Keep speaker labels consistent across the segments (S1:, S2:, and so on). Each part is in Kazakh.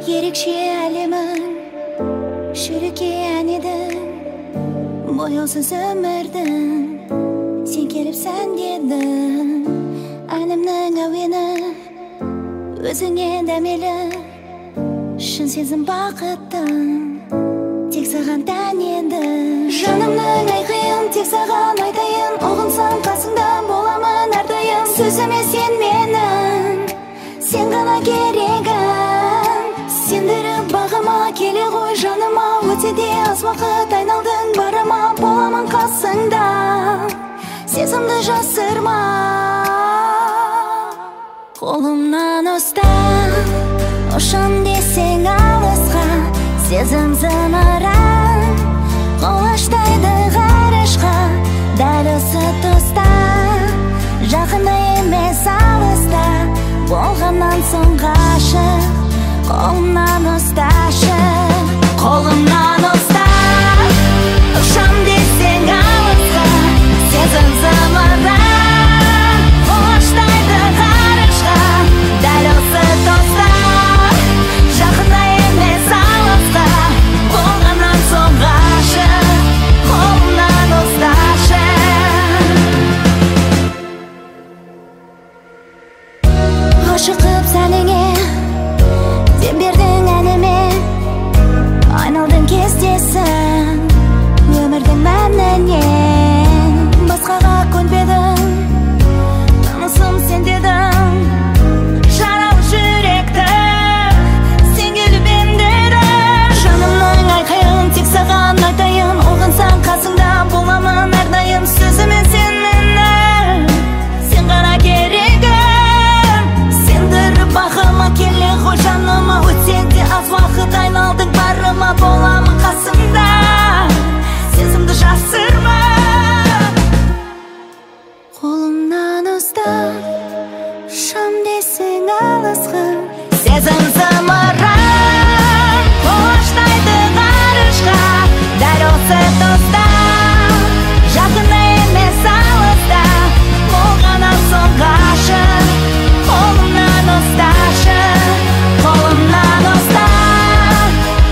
S1: ерекше әлемің шүрекейін едің бояусыз өмірдің сен келіпсің дедің әнімнің әуені өзіңе дәмелі шын сезім бақыттың тек саған тән еді жанымның айқайын тек саған айтайын ұғынсаң қасыңда боламын әрдайым сөзіме сен менің сен ғана керегім сендіріп бағыма келе ғой жаныма өте де аз уақыт айналдың барыма боламын қасыңда сезімді жасырма қолымнан ұстап ұшам десең алысқа сезім зымыран құлаштайды ғарышқа дәл осы тұста жақында емес алыста болғаннан соң ғашық қолымнан ұсташы қолымнан ұстап ұшам десең алысқа сезім зымыран құлаштайды ғарышқа дәл осы тұста жақында емес алыста болғаннан соң ғашық қолымнан ұсташы ғашықып сәніңе дем бердің әніме айналдың кездесің өмірдің мәнінен басқаға көнбедің танысым сен дедің жаралы жүректі сен келіп емдедің жанымның айқайын тек саған айтайын ұғынсаң қасыңда боламын әрдайым сөзіме сен менің сен ғана керегім сендіріп бағыма келе ғой жаныма өтсе де аз уақыт айналдың барыма боламын қасыңда сезімді жасырма қолымнан ұстап ұшам десең алысқа сезім зымыран құлаштайды ғарышқа дәл осы тұста жақында емес алыста болғаннан соң ғашық қолымнан ұсташы қолымнан ұстап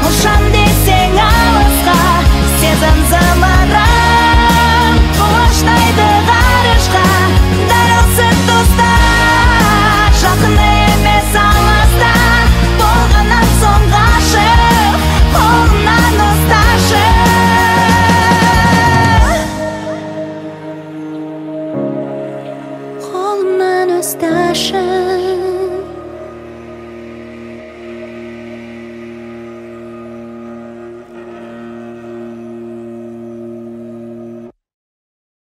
S1: ұшам десең алысқа сезім зымыран құлаштайды ғарышқа дәл осы тұста жақында емес алыста болғаннан соң ғашық қолымнан ұсташы қолымнан ұсташы